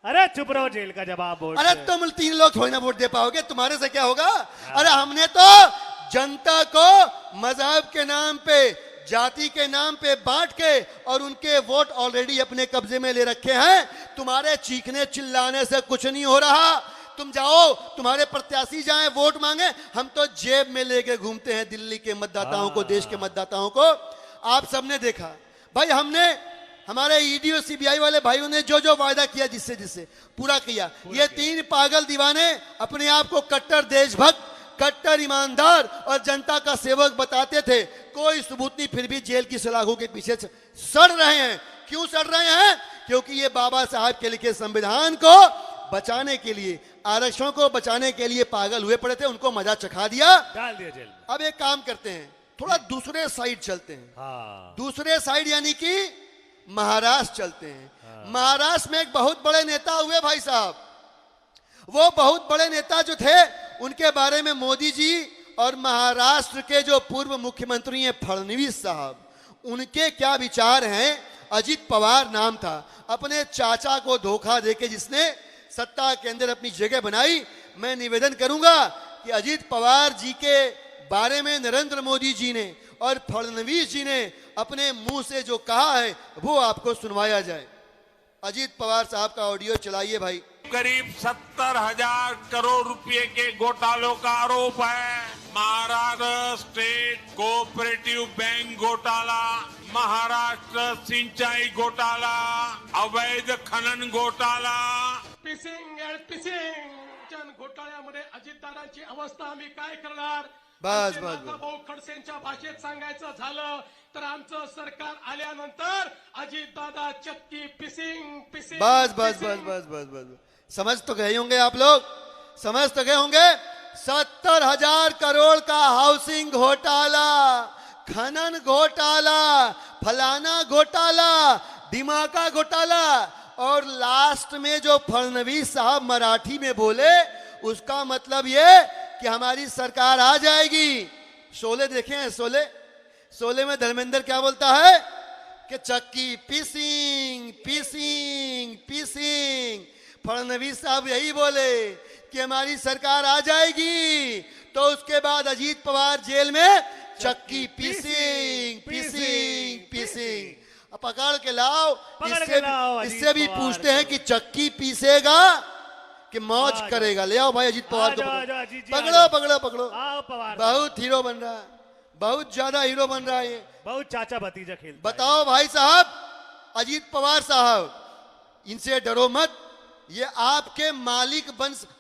अरे चुप रहो, जेल का जवाब बोल। अरे तुम 3 लोग थोड़ी ना वोट दे पाओगे, तुम्हारे से क्या होगा। अरे हमने तो जनता को मजहब के नाम पे, जाति के नाम पे बांट के और उनके वोट ऑलरेडी अपने कब्जे में ले रखे हैं। तुम्हारे चीखने चिल्लाने से कुछ नहीं हो रहा। तुम जाओ, तुम्हारे प्रत्याशी जाएं वोट मांगे, हम तो जेब में लेके घूमते हैं दिल्ली के मतदाताओं को, देश के मतदाताओं को। आप सबने देखा भाई, हमने हमारे ईडी और सीबीआई वाले भाइयों ने जो जो वायदा किया जिससे जिससे पूरा किया। ये तीन पागल दीवाने अपने आप को कट्टर देशभक्त, कट्टर ईमानदार और जनता का सेवक बताते थे, कोई सबूत नहीं, फिर भी जेल की सलाखों के पीछे सड़ रहे हैं। क्यों सड़ रहे हैं? क्योंकि ये बाबा साहब के लिखे संविधान को बचाने के लिए, आरक्षण को बचाने के लिए पागल हुए पड़े थे, उनको मजा चखा दिया, डाल दिया जेल में। अब एक काम करते हैं, थोड़ा दूसरे साइड चलते हैं। हाँ, दूसरे साइड यानी कि महाराष्ट्र चलते हैं। महाराष्ट्र में एक बहुत बड़े नेता हुए भाई साहब, वो बहुत बड़े नेता जो थे उनके बारे में मोदी जी और महाराष्ट्र के जो पूर्व मुख्यमंत्री हैं फडणवीस साहब, उनके क्या विचार हैं। अजीत पवार नाम था, अपने चाचा को धोखा देके जिसने सत्ता के अंदर अपनी जगह बनाई। मैं निवेदन करूंगा कि अजीत पवार जी के बारे में नरेंद्र मोदी जी ने और फडणवीस जी ने अपने मुंह से जो कहा है वो आपको सुनवाया जाए। अजीत पवार साहब का ऑडियो चलाइए भाई। करीब 70,000 करोड़ रुपए के घोटालों का आरोप है। महाराष्ट्र स्टेट कोऑपरेटिव बैंक घोटाला, महाराष्ट्र सिंचाई घोटाला, अवैध खनन घोटाला, पिसिंग अँड पिसिंग घोटाळ्यामध्ये अजितदादांची अवस्था आम्ही काय करणार? बस, आमचे बस, बस. नानाभाऊ खडसेंच्या भाषेत सांगायचं झालं तर आमचं सरकार आल्यानंतर अजितदादा चक्की पिसिंग पिसिंग बस बस बस पिसिंग. बस बस बस समझ तो गए होंगे आप लोग, समझ तो गए होंगे। 70,000 करोड़ का हाउसिंग घोटाला, खनन घोटाला, फलाना घोटाला, दिमाका घोटाला, और लास्ट में जो फडणवीस साहब मराठी में बोले उसका मतलब ये कि हमारी सरकार आ जाएगी। शोले देखे हैं? शोले, शोले में धर्मेंद्र क्या बोलता है कि चक्की पीसिंग पीसिंग पीसिंग। फडणवीस साहब यही बोले कि हमारी सरकार आ जाएगी, तो उसके बाद अजीत पवार जेल में चक्की पीसिंग पीसिंग पीसिंग। अब पकड़ के लाओ, इससे भी पूछते हैं कि चक्की पीसेगा कि मौज करेगा। ले आओ भाई अजीत पवार को, पकड़ो पकड़ो पकड़ो। बहुत हीरो बन रहा है, बहुत ज्यादा हीरो बन रहा है ये। बहुत चाचा भतीजा खेलता बताओ भाई साहब, अजीत पवार साहब, इनसे डरो मत, ये आपके मालिक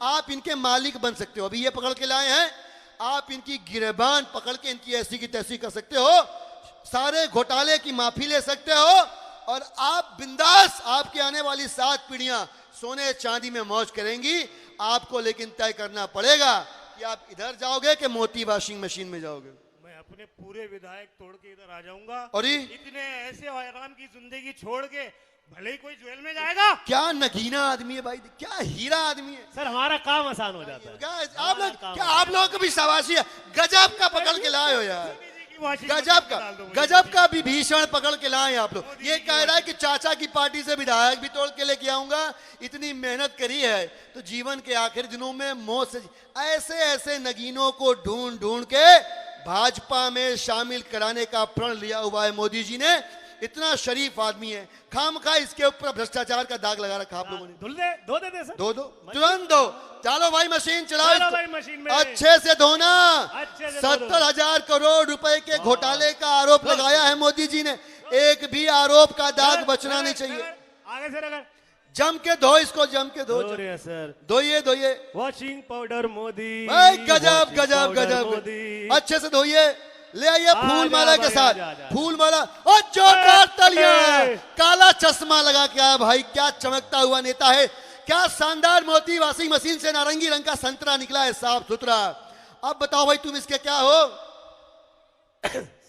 आप इनके मालिक बन सकते हो। अभी ये पकड़ के लाए हैं, आप इनकी गिरबान पकड़ के इनकी ऐसी की तैसी कर सकते हो, सारे घोटाले की माफी ले सकते हो, और आप बिंदास, आपके आने वाली 7 पीढ़ियां सोने चांदी में मौज करेंगी। आपको लेकिन तय करना पड़ेगा कि आप इधर जाओगे कि मोती वॉशिंग मशीन में जाओगे। मैं अपने पूरे विधायक तोड़ के इधर आ जाऊंगा, और ये इतने ऐसे आराम की जिंदगी छोड़ के भले ही कोई जेल में जाएगा। क्या नगीना आदमी है भाई, क्या हीरा आदमी है। सर हमारा काम आसान हो जाता है। क्या आप लोग को भी शाबाशी है, गजब का पकड़ के लाए हो यार, गजब का विभीषण पकड़ के लाए आप लोग। ये कह रहा है कि चाचा की पार्टी से विधायक भी तोड़ के लेके आऊंगा, इतनी मेहनत करी है तो जीवन के आखिरी दिनों में मौत से। ऐसे ऐसे नगीनों को ढूंढ ढूंढ के भाजपा में शामिल कराने का प्रण लिया हुआ है मोदी जी ने। इतना शरीफ आदमी है, खामखा इसके ऊपर भ्रष्टाचार का दाग लगा रखा आप लोगों ने। धो दे सर, दो तुरंत दो। चलो भाई मशीन चलाओ, चलो भाई मशीन में अच्छे से धोना। अच्छे से 70,000 करोड़ रुपए के घोटाले का आरोप लगाया है मोदी जी ने, एक भी आरोप का दाग बचना नहीं चाहिए। आगे से अगर जम के धो इसको, जम के धो सर। धोइए धोइए वॉशिंग पाउडर मोदी, भाई, गजब वॉशिंग गजब पाउडर गजब, मोदी। अच्छे से धोइए। ले आइए फूल माला के साथ, जा। फूल माला। और जोकर तलिया, काला चश्मा लगा के आया भाई, क्या चमकता हुआ नेता है, क्या शानदार मोती वॉशिंग मशीन से नारंगी रंग का संतरा निकला है, साफ सुथरा। अब बताओ भाई तुम इसके क्या हो?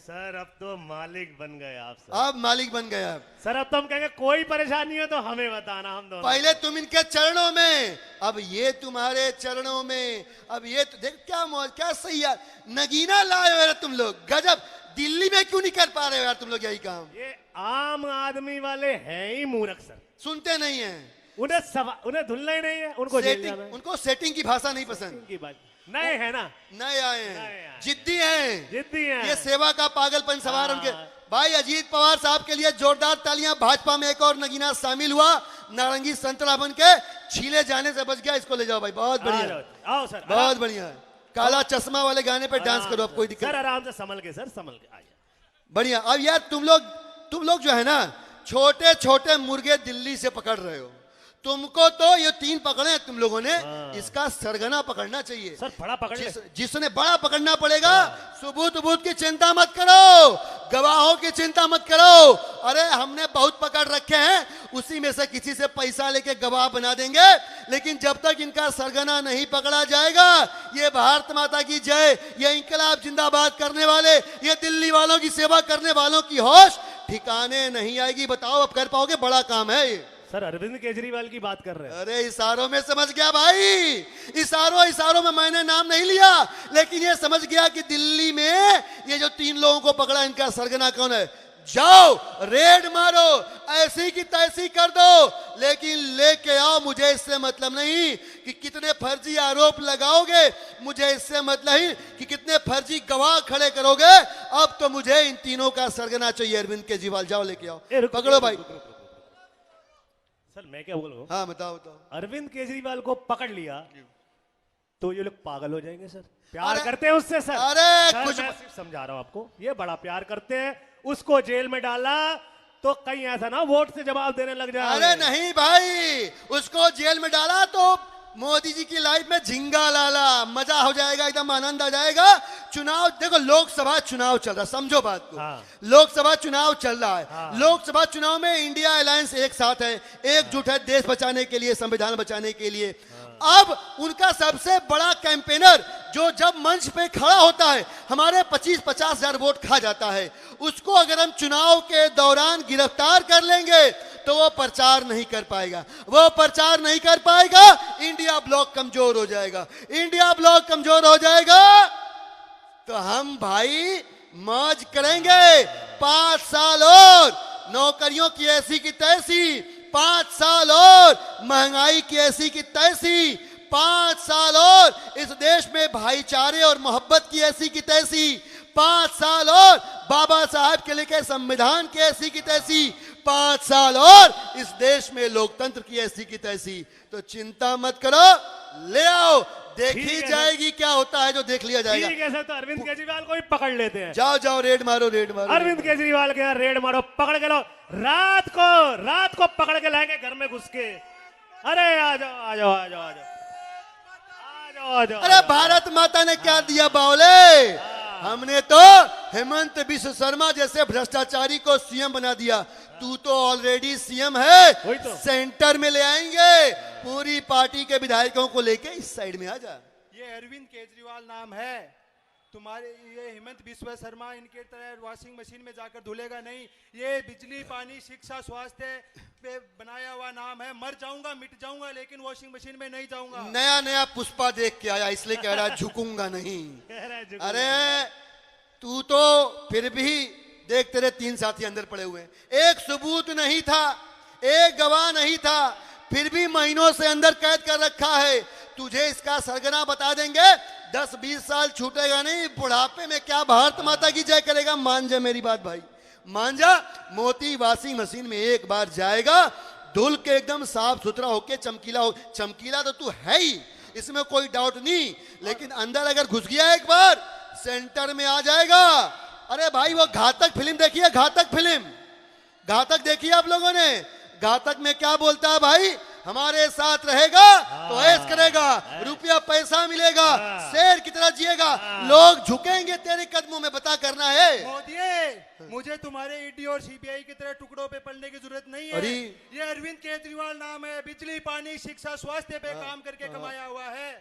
सर अब तो मालिक बन गए आप सर। अब मालिक बन गया सर, अब तो हम कहेंगे कोई परेशानी हो तो हमें बताना, हम दोनों। पहले तुम इनके चरणों में, अब ये तुम्हारे चरणों में। अब ये तो देख क्या मौज, क्या सही यार, नगीना लाए हो यार तुम लोग, गजब। दिल्ली में क्यों नहीं कर पा रहे हो यार तुम लोग यही काम? ये आम आदमी वाले हैं ही मूर्ख सर, सुनते नहीं है। उन्हें धुलना ही नहीं है, उनको जेल जाना सेटिंग, है। उनको सेटिंग की भाषा नहीं पसंद। उनकी बात नए है ना, नए आए नए हैं, आए। जिद्दी हैं, जिद्दी हैं। ये सेवा का पागलपन सवार उनके। हाँ। भाई अजीत पवार साहब के लिए जोरदार तालियां। भाजपा में एक और नगीना शामिल हुआ, नारंगी संतरा बन के, छीले जाने से बच गया। इसको ले जाओ भाई, बहुत बढ़िया, आओ सर, बहुत बढ़िया। काला चश्मा वाले गाने पे डांस करो, अब कोई दिक्कत सर नहीं। आराम से संभल के, सर संभल के आइए। बढ़िया। अब यार तुम लोग जो है ना, छोटे छोटे मुर्गे दिल्ली से पकड़ रहे हो। तुमको तो ये 3 पकड़े हैं तुम लोगों ने, इसका सरगना पकड़ना चाहिए। सर बड़ा पकड़ ले। जिसने बड़ा पकड़ना पड़ेगा। सबूत वबूत की चिंता मत करो, गवाहों की चिंता मत करो। अरे हमने बहुत पकड़ रखे हैं, उसी में से किसी से पैसा लेके गवाह बना देंगे। लेकिन जब तक इनका सरगना नहीं पकड़ा जाएगा, ये भारत माता की जय, ये इंकलाब जिंदाबाद करने वाले, ये दिल्ली वालों की सेवा करने वालों की होश ठिकाने नहीं आएगी। बताओ अब कर पाओगे? बड़ा काम है ये। सर अरविंद केजरीवाल की बात कर रहे हैं। अरे इशारों में समझ गया भाई, इशारों में मैंने नाम नहीं लिया, लेकिन ये समझ गया कि दिल्ली में ये जो 3 लोगों को पकड़ा, इनका सरगना कौन है। जाओ रेड मारो, ऐसी की तैसी कर दो, लेकिन लेके आओ। मुझे इससे मतलब नहीं कि कितने फर्जी आरोप लगाओगे, मुझे इससे मतलब नहीं कि कितने फर्जी गवाह खड़े करोगे। अब तो मुझे इन तीनों का सरगना चाहिए। अरविंद केजरीवाल जाओ लेके आओ, पकड़ो भाई। सर मैं क्या बोलूं, हाँ बताओ बताओ। अरविंद केजरीवाल को पकड़ लिया तो ये लोग पागल हो जाएंगे सर। प्यार अरे- करते हैं उससे सर। अरे सर, कुछ मैं सिर्फ समझा रहा हूं आपको, ये बड़ा प्यार करते हैं। उसको जेल में डाला तो कहीं ऐसा ना वोट से जवाब देने लग जाए। अरे नहीं भाई, उसको जेल में डाला तो मोदी जी की लाइफ में झिंगा लाला, मजा हो जाएगा, एकदम आनंद आ जाएगा। चुनाव देखो, लोकसभा चुनाव चल रहा है, समझो बात को। हाँ। लोकसभा चुनाव चल रहा है। हाँ। लोकसभा चुनाव में इंडिया अलायंस एक साथ है, एकजुट है देश बचाने के लिए, संविधान बचाने के लिए। अब उनका सबसे बड़ा कैंपेनर जो जब मंच पे खड़ा होता है, हमारे 25-50 हजार वोट खा जाता है, उसको अगर हम चुनाव के दौरान गिरफ्तार कर लेंगे तो वो प्रचार नहीं कर पाएगा। वो प्रचार नहीं कर पाएगा, इंडिया ब्लॉक कमजोर हो जाएगा। इंडिया ब्लॉक कमजोर हो जाएगा तो हम भाई मौज करेंगे। 5 साल और नौकरियों की ऐसी की तैसी, 5 साल और महंगाई की ऐसी की तैसी, 5 साल और इस देश में भाईचारे और मोहब्बत की ऐसी की तैसी, 5 साल और बाबा साहब के लिखे संविधान की ऐसी की तैसी, 5 साल और इस देश में लोकतंत्र की ऐसी की तैसी। तो चिंता मत करो, ले आओ, देखी ठीक है जाएगी क्या होता है, जो देख लिया जाएगा। ठीक है सर, तो अरविंद केजरीवाल को भी पकड़ लेते हैं। जाओ जाओ रेड मारो, रेड मारो। अरविंद केजरीवाल के यहाँ रेड मारो, पकड़ के लो। रात को पकड़ के लाएंगे घर में घुस के। अरे आ जाओ आ जाओ आ जाओ आ जाओ आ जाओ आ जाओ। अरे भारत माता ने क्या दिया बावले, हमने तो हेमंत बिश्व शर्मा जैसे भ्रष्टाचारी को सीएम बना दिया। तू तो ऑलरेडी सीएम है, वही तो। सेंटर में ले आएंगे। पूरी पार्टी के विधायकों को लेके इस साइड में आ जा। ये अरविंद केजरीवाल नाम है तुम्हारे, ये हेमंत बिश्व शर्मा इनके तरह वॉशिंग मशीन में जाकर धुलेगा नहीं। ये बिजली पानी शिक्षा स्वास्थ्य पे बनाया हुआ नाम है। मर जाऊंगा मिट जाऊंगा लेकिन वॉशिंग मशीन में नहीं जाऊंगा। नया नया पुष्पा देख के आया, इसलिए कह रहा झुकूंगा नहीं। अरे तू तो फिर भी देख, तेरे 3 साथी अंदर पड़े हुए हैं, एक सबूत नहीं था, एक गवाह नहीं था, फिर भी महीनों से अंदर कैद कर रखा है। तुझे इसका सरगना बता देंगे, 10-20 साल छूटेगा नहीं। बुढ़ापे में क्या भारत माता की जय करेगा। मान जा मेरी बात भाई, मान जा। मोती वॉशिंग मशीन में एक बार जाएगा, धुल के एकदम साफ सुथरा होके चमकीला हो। चमकीला तो तू है ही, इसमें कोई डाउट नहीं, लेकिन अंदर अगर घुस गया एक बार, सेंटर में आ जाएगा। अरे भाई वो घातक फिल्म देखिए, घातक फिल्म, घातक देखिए आप लोगों ने। घातक में क्या बोलता है भाई, हमारे साथ रहेगा तो ऐश करेगा, रुपया पैसा मिलेगा, शेर की तरह जिएगा, लोग झुकेंगे तेरे कदमों में। बता करना है मोदी, मुझे तुम्हारे ईडी और सीबीआई की तरह टुकड़ों पे पड़ने की जरूरत नहीं है। ये अरविंद केजरीवाल नाम है, बिजली पानी शिक्षा स्वास्थ्य पे काम करके कमाया हुआ है।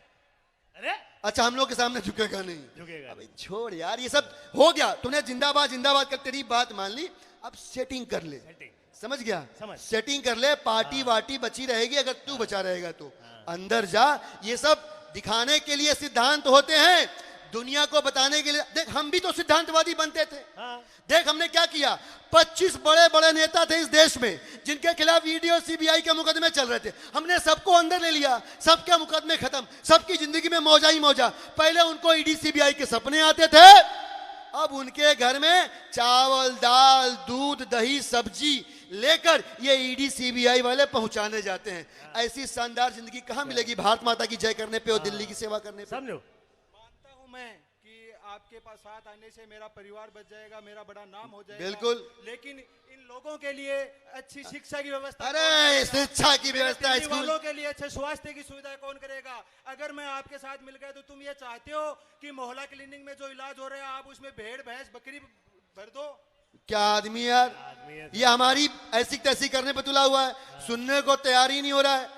अरे अच्छा, हम लोग के सामने झुकेगा नहीं, झुकेगा अबे छोड़ यार, ये सब हो गया। तूने जिंदाबाद जिंदाबाद कर तेरी बात मान ली, अब सेटिंग कर ले। समझ गया, समझ। सेटिंग कर ले। पार्टी वार्टी बची रहेगी अगर तू बचा रहेगा तो। अंदर जा, ये सब दिखाने के लिए सिद्धांत होते हैं। दुनिया को बताने के लिए। देख हम भी तो सिद्धांतवादी बनते थे। हाँ। देख हमने क्या किया, 25 बड़े बड़े नेता थे इस देश में जिनके खिलाफ ईडी और सीबीआई के मुकदमे चल रहे थे। हमने सबको अंदर ले लिया, सबके मुकदमे खत्म, सबकी जिंदगी में मौजा ही मौजा। पहले उनको ईडी सीबीआई के सपने आते थे, अब उनके घर में चावल दाल दूध दही सब्जी लेकर ये ईडी सीबीआई वाले पहुंचाने जाते हैं। ऐसी शानदार जिंदगी कहां मिलेगी भारत माता की जय करने पे और दिल्ली की सेवा करने पे। समझो, मानता हूं मैं कि आपके पास साथ आने से मेरा परिवार बच जाएगा, मेरा बड़ा नाम हो जाएगा। बिल्कुल। लेकिन इन लोगों के लिए अच्छी शिक्षा की व्यवस्था कौन अरे करेगा? शिक्षा की व्यवस्था दिल्ली स्कूल वालों के लिए अच्छे स्वास्थ्य की सुविधा कौन करेगा? अगर मैं आपके साथ मिल गया तो तुम ये चाहते हो कि मोहल्ला क्लिनिक में जो इलाज हो रहा है आप उसमें भेड़ भैंस बकरी भर दो? क्या आदमी यार, ये हमारी ऐसी तैसी करने पे तुला हुआ है, सुनने को तैयार ही नहीं हो रहा है।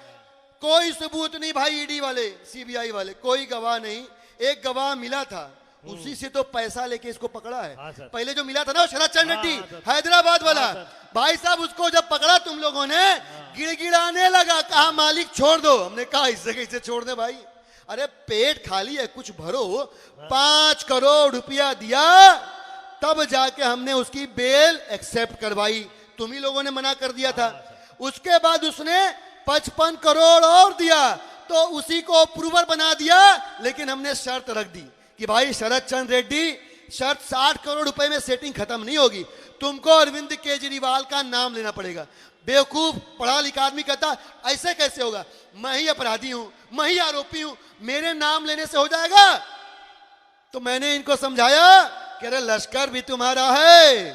कोई सबूत नहीं भाई, ईडी वाले सीबीआई वाले कोई गवाह नहीं। एक गवाह मिला था, उसी से तो पैसा लेके इसको पकड़ा है। हाँ, सर। पहले जो मिला था ना वो शरद चंद्र रेड्डी हाँ, सर। हैदराबाद वाला, हाँ, सर। भाई साहब उसको जब पकड़ा तुम लोगों ने गिड़गिड़ाने लगा, कहा मालिक छोड़ दो। हमने कहा इससे कैसे छोड़ दे भाई, अरे पेट खाली है कुछ भरो। 5 करोड़ रुपया दिया तब जाके हमने उसकी बेल एक्सेप्ट करवाई, तुम ही लोगों ने मना कर दिया था। उसके बाद उसने 55 करोड़ और दिया तो उसी को अप्रूवर बना दिया। लेकिन हमने शर्त रख दी कि भाई शरद चंद्र रेड्डी, शर्त 60 करोड़ रुपए में सेटिंग खत्म नहीं होगी, तुमको अरविंद केजरीवाल का नाम लेना पड़ेगा। बेवकूफ पढ़ा लिखा आदमी कहता ऐसे कैसे होगा, मैं ही अपराधी हूं, मैं ही आरोपी हूं, मेरे नाम लेने से हो जाएगा। तो मैंने इनको समझाया कि अरे लश्कर भी तुम्हारा है,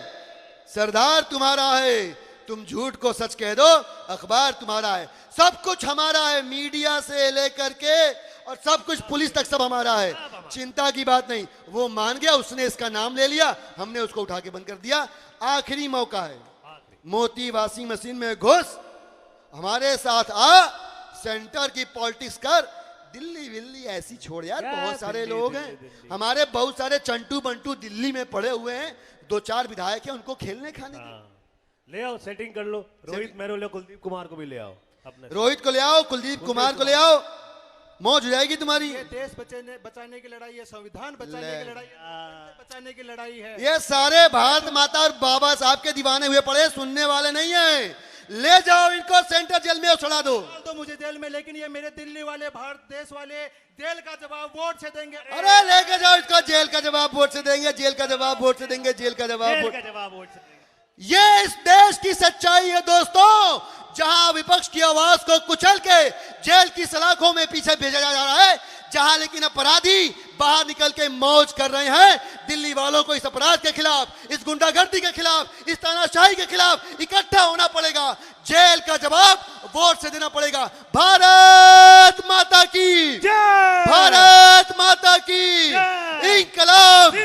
सरदार तुम्हारा है, तुम झूठ को सच कह दो, अखबार तुम्हारा है, सब कुछ हमारा है, मीडिया से लेकर के और सब कुछ पुलिस तक सब हमारा है, चिंता की बात नहीं। वो मान गया, उसने इसका नाम ले लिया, हमने उसको उठा के बंद कर दिया। आखिरी मौका है, मोती वॉशिंग मशीन में घुस, हमारे साथ आ, सेंटर की पॉलिटिक्स कर, दिल्ली विल्ली ऐसी छोड़ यार। क्या बहुत सारे दिल्ली, लोग दिल्ली, हैं दिल्ली। हमारे, बहुत सारे चंटू बंटू दिल्ली में पड़े हुए हैं, 2-4 विधायक हैं, उनको खेलने खाने की। ले आओ, सेटिंग कर लो। रोहित मेहरा ले, कुलदीप कुमार को भी ले आओ अपने। रोहित को ले आओ, कुलदीप कुमार को ले आओ, मौज हो जाएगी तुम्हारी। ये देश बचाने की लड़ाई है, संविधान बचाने की लड़ाई है, बचाने की लड़ाई है। ये सारे भारत माता और बाबा साहब के दीवाने हुए पड़े, सुनने वाले नहीं है। ले जाओ इनको सेंट्रल जेल में उछड़ा दो। तो मुझे जेल में, लेकिन ये मेरे दिल्ली वाले, भारत देश वाले जेल का जवाब वोट से देंगे। अरे लेके जाओ इसको, जेल का जवाब वोट से देंगे, जेल का जवाब वोट से देंगे, जेल का जवाब जेल वोट। का जवाब वोट से देंगे। ये इस देश की सच्चाई है दोस्तों, जहां विपक्ष की आवाज को कुचल के जेल की सलाखों में पीछे भेजा जा रहा है, जहां लेकिन अपराधी बाहर निकल के मौज कर रहे हैं। दिल्ली वालों को इस अपराध के खिलाफ, इस गुंडागर्दी के खिलाफ, इस तानाशाही के खिलाफ इकट्ठा होना पड़ेगा। जेल का जवाब वोट से देना पड़ेगा। भारत माता की जय। भारत माता की इंकलाब।